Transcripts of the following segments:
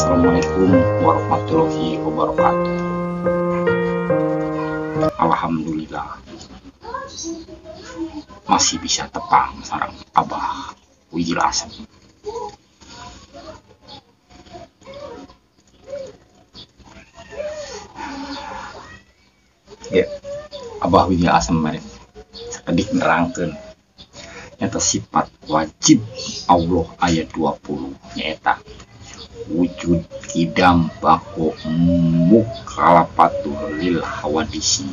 Assalamualaikum warahmatullahi wabarakatuh. Alhamdulillah masih bisa tepang sarang Abah Wijil Asem. Ya, Abah Wijil Asem sekedik nerangkeun nyata sifat wajib Allah ayat 20 nyaeta wujud kidam bako mukhalafatul lil hawadisi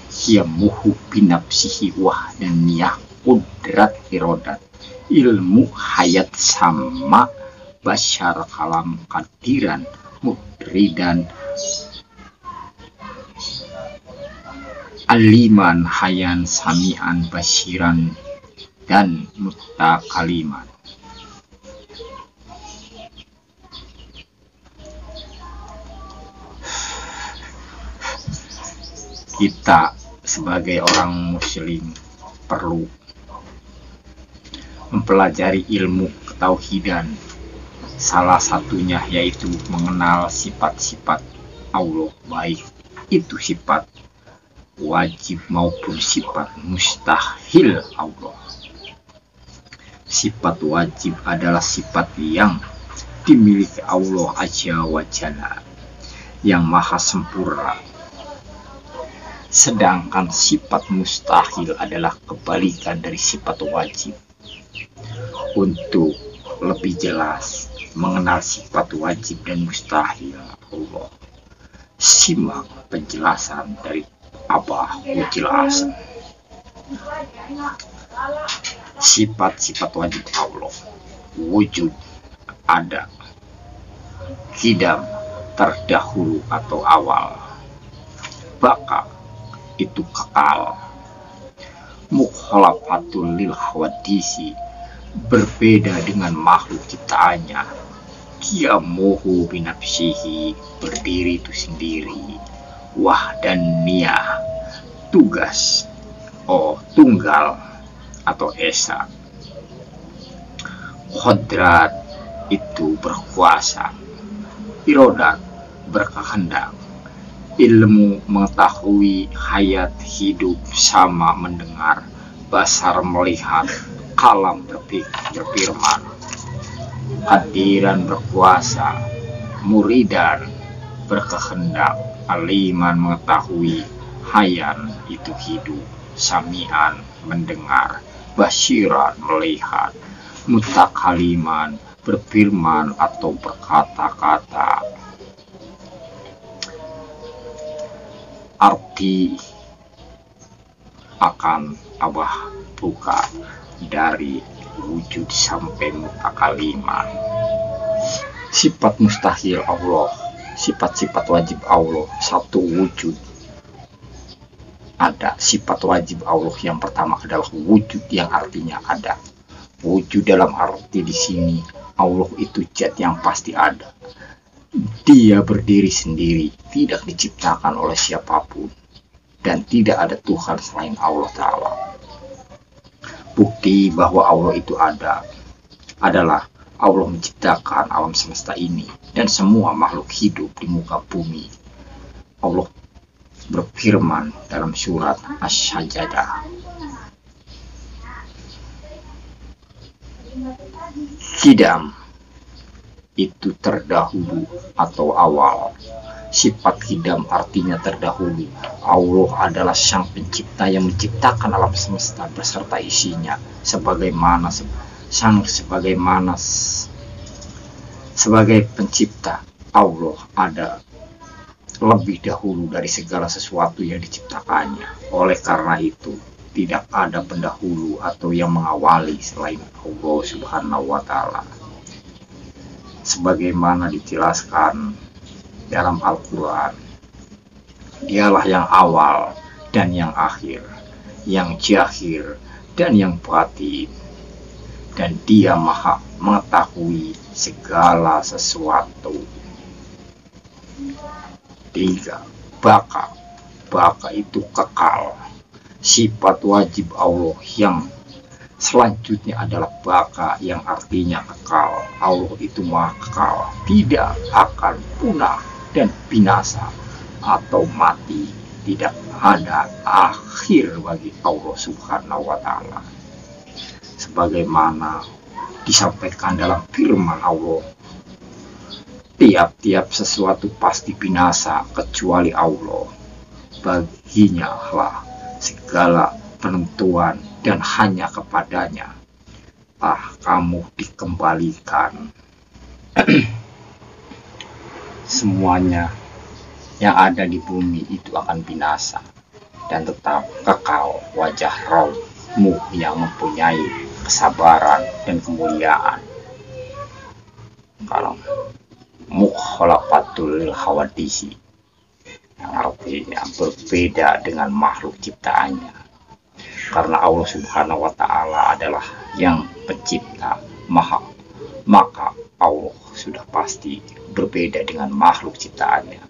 hiya muhu binafsihi wahdaniyah kudrat irodat ilmu hayat sama basyar kalam kadiran mudridan aliman hayan samian basyiran dan mutakaliman. Kita sebagai orang muslim perlu mempelajari ilmu ketauhidan, salah satunya yaitu mengenal sifat-sifat Allah, baik itu sifat wajib maupun sifat mustahil Allah. Sifat wajib adalah sifat yang dimiliki Allah Azza wa Jalla yang maha sempurna. Sedangkan sifat mustahil adalah kebalikan dari sifat wajib. Untuk lebih jelas mengenal sifat wajib dan mustahil Allah, simak penjelasan dari Abah Wijil Asem. Sifat-sifat wajib Allah: wujud, ada; kidam, terdahulu atau awal; baka, itu kekal; mukhalafatul lil hawadisi, berbeda dengan makhluk ciptaannya; qiyamuhu binafsihi, berdiri itu sendiri; wahdaniyah, tugas, tunggal atau esa; qodrat, itu berkuasa; irodat, berkehendak; ilmu, mengetahui; hayat, hidup, sama, mendengar; basar, melihat; kalam, berfirman; hadiran, berkuasa; muridan, berkehendak; aliman, mengetahui; hayan, itu hidup; samian, mendengar; basyiran, melihat; mutakaliman, berfirman atau berkata-kata. Arti akan Abah buka dari wujud sampai mutakaliman. Sifat mustahil Allah, sifat-sifat wajib Allah: satu, wujud, ada. Sifat wajib Allah yang pertama adalah wujud, yang artinya ada. Wujud dalam arti di sini Allah itu zat yang pasti ada. Dia berdiri sendiri, tidak diciptakan oleh siapapun, dan tidak ada Tuhan selain Allah Ta'ala. Bukti bahwa Allah itu ada adalah Allah menciptakan alam semesta ini dan semua makhluk hidup di muka bumi. Allah berfirman dalam surat Asy-Sajdah, kidam, itu terdahulu atau awal. Sifat kidam artinya terdahulu. Allah adalah sang pencipta yang menciptakan alam semesta beserta isinya, sebagai pencipta. Allah ada lebih dahulu dari segala sesuatu yang diciptakannya. Oleh karena itu, tidak ada pendahulu atau yang mengawali selain Allah Subhanahu wa Ta'ala. Sebagaimana dijelaskan dalam Al-Quran, Dialah yang awal dan yang akhir, yang jahir dan yang batin, dan Dia maha mengetahui segala sesuatu. 3. Baka. Baka itu kekal. Sifat wajib Allah yang Selanjutnya adalah baka yang artinya kekal. Allah itu maha kekal, tidak akan punah dan binasa atau mati. Tidak ada akhir bagi Allah Subhanahu wa Ta'ala, sebagaimana disampaikan dalam firman Allah, tiap-tiap sesuatu pasti binasa kecuali Allah. Baginya lah segala penentuan dan hanya kepadanya kamu dikembalikan. Semuanya yang ada di bumi itu akan binasa dan tetap kekal wajah Rabb-Mu yang mempunyai kesabaran dan kemuliaan. Kalau mukhalaqatul lil hawadisi, yang artinya berbeda dengan makhluk ciptaannya, karena Allah Subhanahu wa Ta'ala adalah yang pencipta, maka Allah sudah pasti berbeda dengan makhluk ciptaannya.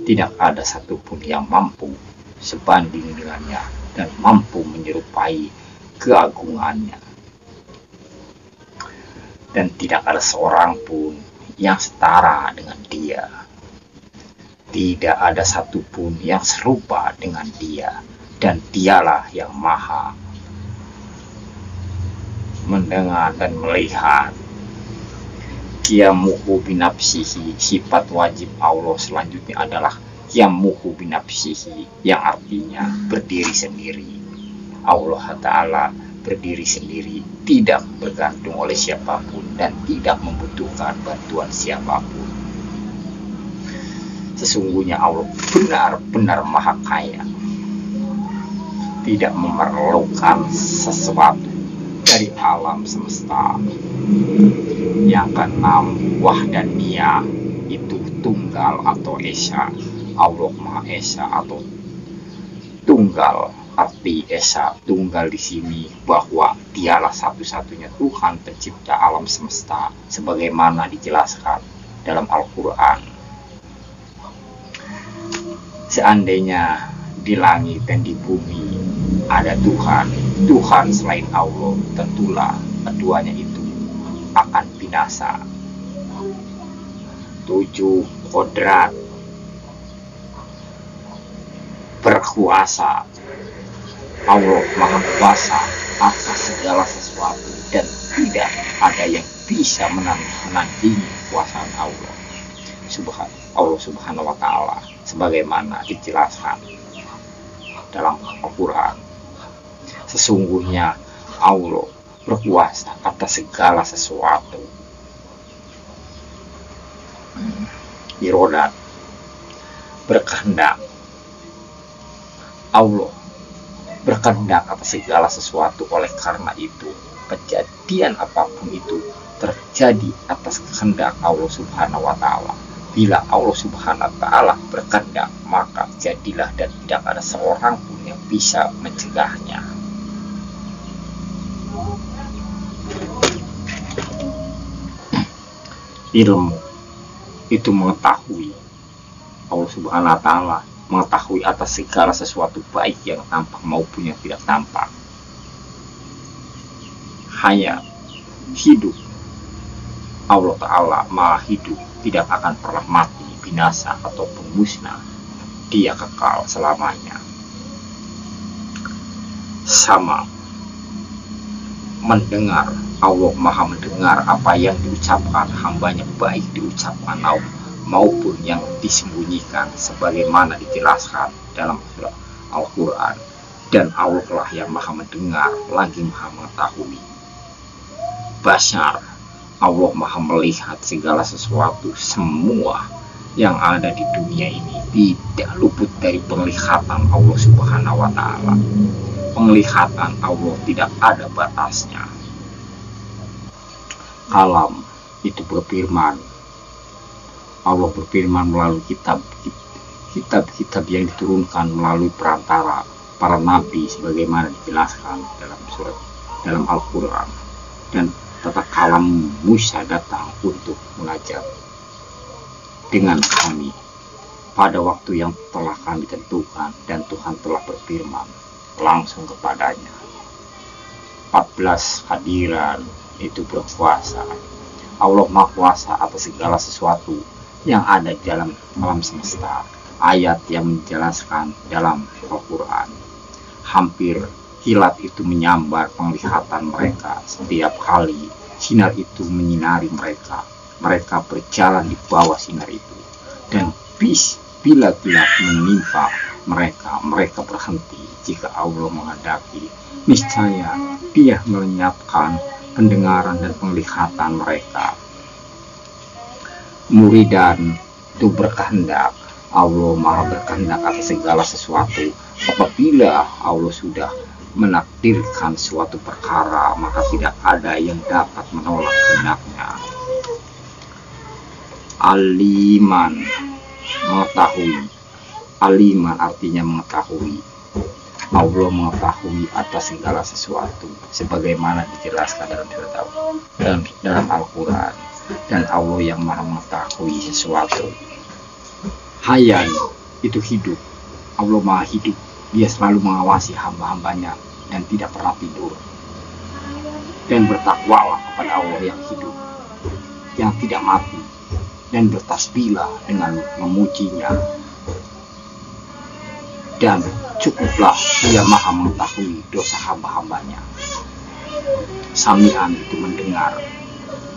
Tidak ada satupun yang mampu sebanding dengannya dan mampu menyerupai keagungannya, dan tidak ada seorang pun yang setara dengan Dia. Tidak ada satupun yang serupa dengan Dia, dan Dialah yang maha mendengar dan melihat. Qiyamuhu binafsihi, sifat wajib Allah selanjutnya adalah qiyamuhu binafsihi, yang artinya berdiri sendiri. Allah Ta'ala berdiri sendiri, tidak bergantung oleh siapapun dan tidak membutuhkan bantuan siapapun. Sesungguhnya Allah benar-benar maha kaya, tidak memerlukan sesuatu dari alam semesta. Yang keenam, wahdaniyah, itu tunggal atau esa. Allah Maha Esa atau tunggal, arti esa tunggal di sini bahwa Dialah satu-satunya Tuhan pencipta alam semesta, sebagaimana dijelaskan dalam Al-Quran. Seandainya di langit dan di bumi ada Tuhan selain Allah, tentulah keduanya itu akan binasa. 7. Kodrat, berkuasa. Allah Maha Kuasa atas segala sesuatu dan tidak ada yang bisa menandingi kekuasaan Allah Subhanahu wa Ta'ala, sebagaimana dijelaskan dalam Al-Quran. Sesungguhnya Allah berkuasa atas segala sesuatu. Irodat, berkehendak. Allah berkehendak atas segala sesuatu, oleh karena itu kejadian apapun itu terjadi atas kehendak Allah Subhanahu wa Ta'ala. Bila Allah Subhanahu wa Ta'ala berkehendak, maka jadilah dan tidak ada seorang pun yang bisa mencegahnya. Ilmu itu mengetahui. Allah Subhanahu wa Ta'ala mengetahui atas segala sesuatu, baik yang tampak maupun yang tidak tampak. Hayat, hidup. Allah Ta'ala maha hidup, tidak akan pernah mati, binasa ataupun musnah. Dia kekal selamanya. Sama. Mendengar, Allah maha mendengar apa yang diucapkan hambanya, baik diucapkan maupun yang disembunyikan, sebagaimana dijelaskan dalam surah Al-Quran. Dan Allah lah yang maha mendengar lagi maha mengetahui. Basyar, Allah maha melihat segala sesuatu, semua yang ada di dunia ini tidak luput dari penglihatan Allah Subhanahu wa Ta'ala. Penglihatan Allah tidak ada batasnya. Kalam itu berfirman. Allah berfirman melalui kitab-kitab yang diturunkan melalui perantara para nabi, sebagaimana dijelaskan dalam Al-Quran. Dan tata kalam Musa datang untuk munajat dengan kami pada waktu yang telah kami tentukan, dan Tuhan telah berfirman langsung kepadanya. 14 hadiran itu berkuasa. Allah Maha Kuasa atas segala sesuatu yang ada di dalam alam semesta. Ayat yang menjelaskan dalam Al-Quran. Hampir kilat itu menyambar penglihatan mereka setiap kali sinar itu menyinari mereka. Mereka berjalan di bawah sinar itu. Dan bila kilat menimpa mereka, mereka berhenti jika Allah menghendaki. Niscaya Dia melenyapkan pendengaran dan penglihatan mereka. Muridan itu berkehendak. Allah Maha berkehendak atas segala sesuatu. Apabila Allah sudah menakdirkan suatu perkara, maka tidak ada yang dapat menolak kehendaknya. Aliman, mengetahui. Aliman artinya mengetahui. Allah mengetahui atas segala sesuatu, sebagaimana dijelaskan dalam Al-Quran. Dan Allah yang Maha mengetahui sesuatu. Hayyan itu hidup. Allah Maha hidup. Dia selalu mengawasi hamba-hambanya dan tidak pernah tidur. Dan bertakwalah kepada Allah yang hidup, yang tidak mati, dan bertasbihlah dengan memujinya. Dan cukuplah Dia Maha mengetahui dosa hamba-hambanya. Sami'an itu mendengar.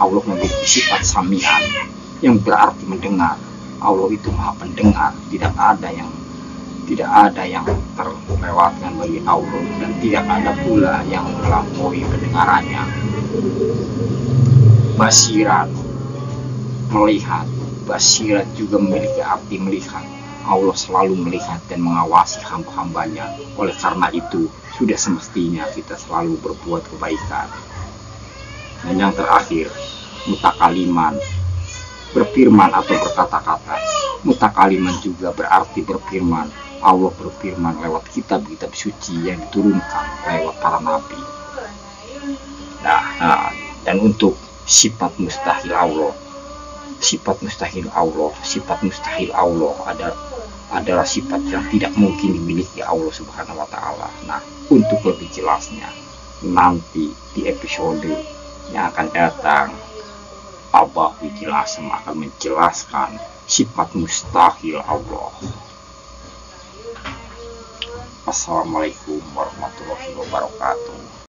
Allah memiliki sifat sami'an yang berarti mendengar. Allah itu Maha pendengar. Tidak ada yang terlewatkan bagi Allah, dan tidak ada pula yang melampaui pendengarannya. Basiran, melihat. Basiran juga memiliki arti melihat. Allah selalu melihat dan mengawasi hamba-hambanya. Oleh karena itu, sudah semestinya kita selalu berbuat kebaikan. Dan yang terakhir, mutakaliman, berfirman atau berkata-kata. Mutakaliman juga berarti berfirman. Allah berfirman lewat kitab-kitab suci yang diturunkan lewat para nabi. Dan untuk sifat mustahil Allah, sifat mustahil Allah adalah sifat yang tidak mungkin dimiliki Allah Subhanahu wa Ta'ala. Nah, untuk lebih jelasnya, nanti di episode yang akan datang, Abah Wikilasem akan menjelaskan sifat mustahil Allah. Assalamualaikum warahmatullahi wabarakatuh.